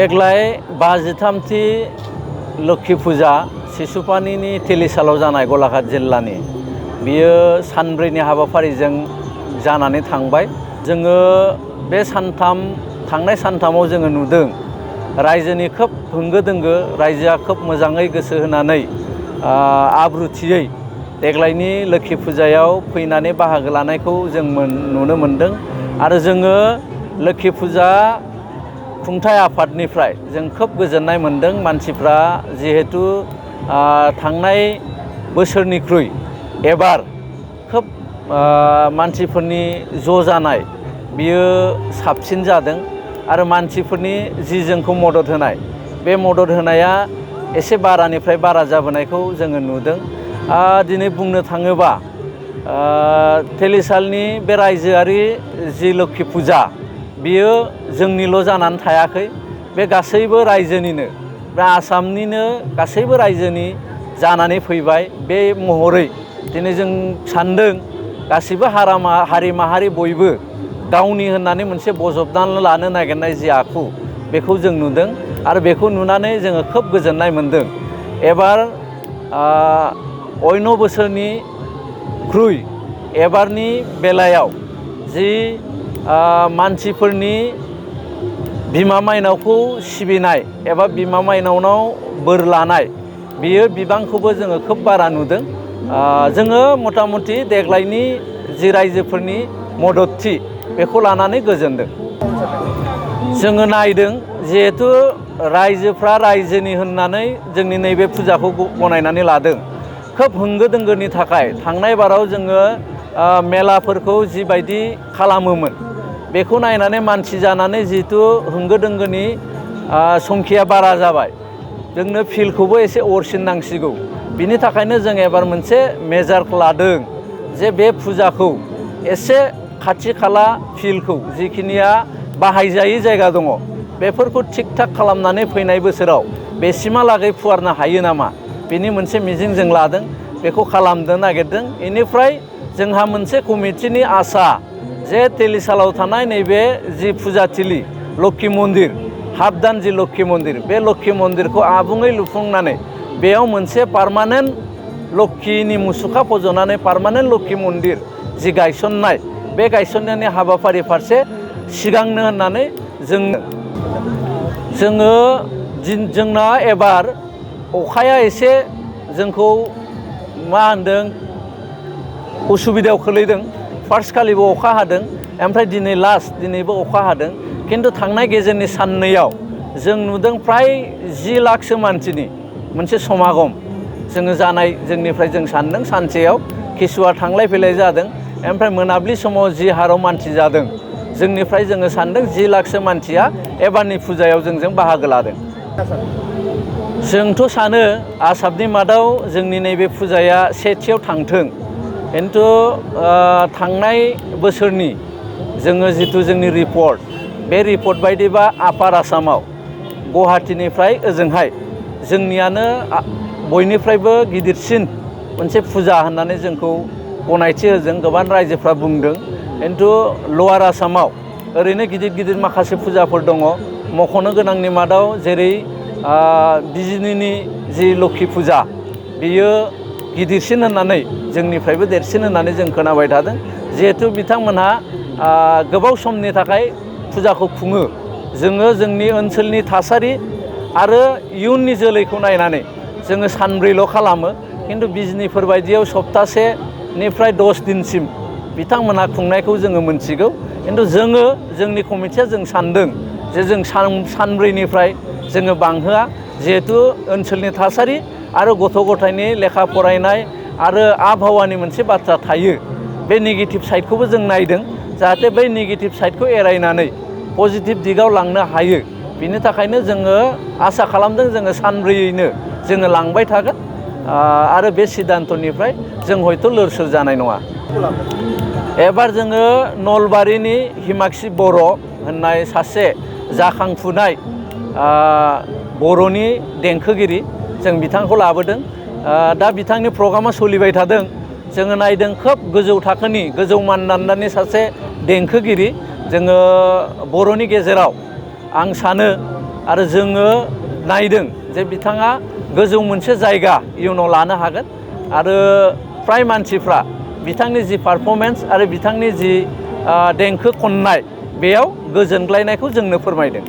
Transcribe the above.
देग्लाय 53थि लोक्षि फुजा सिसुपानीनि तेलिसालाव जानाय गलाघाट जिल्लानि बियो सानब्रैनि हाबाफारिजों जानानै थांबाय। जोङो बे थांनाय सानथामाव जोङो नुदों रायजोनि खोब होंगो दोंगो, रायजोआ खोब मोजाङै गोसो होनानै आब्रुथियै देग्लायनि लोक्षि फुजायाव फैनानै बाहागो लानायखौ जों नुनो मोनदों। आरो जोङो लोक्षि फुजा खुंथाय आफादनिफ्राय जों खोब गोजोननाय मोनदों। मानसिफ्रा जिहेतु थांनाय बोसोरनिख्रुइ एबार खोब मानसिफोरनि ज' जानाय बियो साबसिन जादों। आरो मानसिफोरनि जि जोंखौ मदद होनाय, बे मदद होनाया एसे बारानिफ्राय बारा जाबोनायखौ जोङो नुदों। दिनै बुंनो थाङोबा तेलिसालनि बे रायजोआरि जि लोक्षि फुजा बियो जोंनिल' जानानै थायाखै, बे गासैबो रायजोनिनो, बे आसामनिनो गासैबो रायजोनि जानानै फैबाय। बे महरै दिनै जों सान्दों गासिबो हारि माहारि बयबो गावनि होननानै मोनसे बजबनानै लानो नागिरनाय जि आखु, बेखौ जों नुदों आरो बेखौ नुनानै जोङो खोब गोजोननाय मोनदों। एबार अन्य बोसोरनिख्रुइ एबारनि बेलायाव जि मानसिफोरनि बिमा माइनावखौ सिबिनाय एबा बिमा माइनावनाव बोर लानाय, बियो बिबांखौबो जोङो खोब बारा नुदों। जोङो मथा मथि देग्लायनि जि रायजोफोरनि मददथि बेखौ लानानै गोजोनदों। जोङो नायदों जिहेथु रायजोफ्रा रायजोनि होननानै जोंनि नैबे फुजाखौ गनायनानै लादों। खोब होंगो दोंगोनि थाखाय थांनाय बाराव जोङो मेलाफोरखौ जिबायदि खालामोमोन बेखौ नायनानै मानसि जानानै जिहेतु होंगो दोंगोनि संख्या बारा जाबाय, जोंनो फिल्डखौबो एसे अरसिननांसिगौ। बिनि थाखायनो जों एबार मोनसे मेजारखौ लादों जे बे फुजाखौ एसे खाथि खाला फिल्डखौ जिखिनिया बाहायजायै जायगा दङ बेफोरखौ थिग थाक खालामनानै फैनाय बोसोराव बेसिमहालागै फुवारनो हायो नामा, बेनि मोनसे मिजिं जों लादों, बेखौ खालामनो नागिरदों। बेनिफ्राय जोंहा मोनसे कमिटिनि आसा जे तेलिसालाव थानाय नैबे जि फुजाथिलि लोक्षि मन्दिर, हाबदान जि लोक्षि मन्दिर, बे लोक्षि मन्दिरखौ आबुङै लुफुंनानै बेयाव मोनसे पार्मानेन्ट लोक्षिनि मुसुखा फज'नानै पार्मानेन्ट लोक्षि मन्दिर जि गायसननाय, बे गायसननायनि हाबाफारि फारसे सिगांनो होननानै जोंना एबार अखाया एसे जोंखौ मा होनदों उसुबिदायाव खोलैदों। फार्स्ट खालिबो अखा हादों, ओमफ्राय दिनै दिनैबो अखा हादों। खिन्थु थांनाय गेजेरनि साननैयाव जों नुदों फ्राय 10 लाखसो मानसिनि मोनसे समागम जोङो जानाय, जोंनिफ्राय जों सान्दों सानसेयाव किसुआ थांलाय फैलाय जादों। ओमफ्राय मोनाबिलि समाव जि हाराव मानसि जादों, जोंनिफ्राय जोङो सान्दों 10 लाखसो मानसिया एबारनि फुजायाव जोंजों बाहागो लादों। जोंथ' सानो आसामनि मादाव जोंनि नैबे फुजाया सेथियाव थांथों। खिन्थु थांनाय बोसोरनि जोङो जिथु जोंनि रिपर्ट, बे रिपर्ट बायदिबा आपार आसामाव गुवाहाटीनिफ्राय ओजोंहाय जोंनियानो बयनिफ्रायबो गिदिरसिन मोनसे फुजा होननानै जोंखौ गनायथि होदों, गोबां रायजोफ्रा बुंदों। खिन्थु लवार आसामाव ओरैनो गिदिर गिदिर माखासे फुजाफोर दङ। मख'नो गोनांनि मादाव जेरै बिजिनीनि जि लोक्षि फुजा, बियो गिदिरसिन होननानै, जोंनिफ्रायबो देरसिन होननानै जों खोनाबाय थादों। जिहेथु बिथांमोनहा गोबाव समनि थाखाय फुजाखौ खुङो। जोङो जोंनि ओनसोलनि थासारि आरो इयुननि जोलैखौ नायनानै जोङो सानब्रैल' खालामो। खिन्थु बिजिनीफोर बायदियाव सप्तासेनिफ्राय 10 दिनसिम बिथांमोनहा खुंनायखौ जोङो मोनथिगौ। खिन्थु जोंनि कमिटिया जों सान्दों जे जों सानब्रैनिफ्राय जोङो बांहोआ। जिहेथु ओनसोलनि थासारि आरो गथ' गथायनि लेखा फरायनाय आरो आबहावानि मोनसे बाथ्रा थायो, बे नेगेटिभ साइडखौबो जों नायदों। जाहाथे बै नेगेटिभ साइडखौ एरायनानै पजिटिभ दिगाव लांनो हायो, बिनि थाखायनो जोङो आसा खालामदों जोङो सानब्रैयैनो जोङो लांबाय थागोन। आरो बे सिद्धान्तनिफ्राय जों हयथ' लोर सोर जानाय नङा। एबार जोङो नलबारिनि हिमाक्षी बर' होननाय सासे जाखांफुनाय बर'नि देंखोगिरि, जों बिथांखौ लाबोदों। दा बिथांनि प्रग्रामा सोलिबाय थादों। जोङो नायदों खोब गोजौ थाखोनि, गोजौ मानदान्दानि सासे देंखोगिरि। जोङो बर'नि गेजेराव आं सानो आरो जोङो नायदों जे बिथाङा गोजौ मोनसे जायगा इयुनाव लानो हागोन आरो फ्राय मानसिफ्रा बिथांनि जि पारफरमेन्स आरो बिथांनि जि देंखो खननाय बेयाव गोजोनग्लायनायखौ जोंनो फोरमायदों।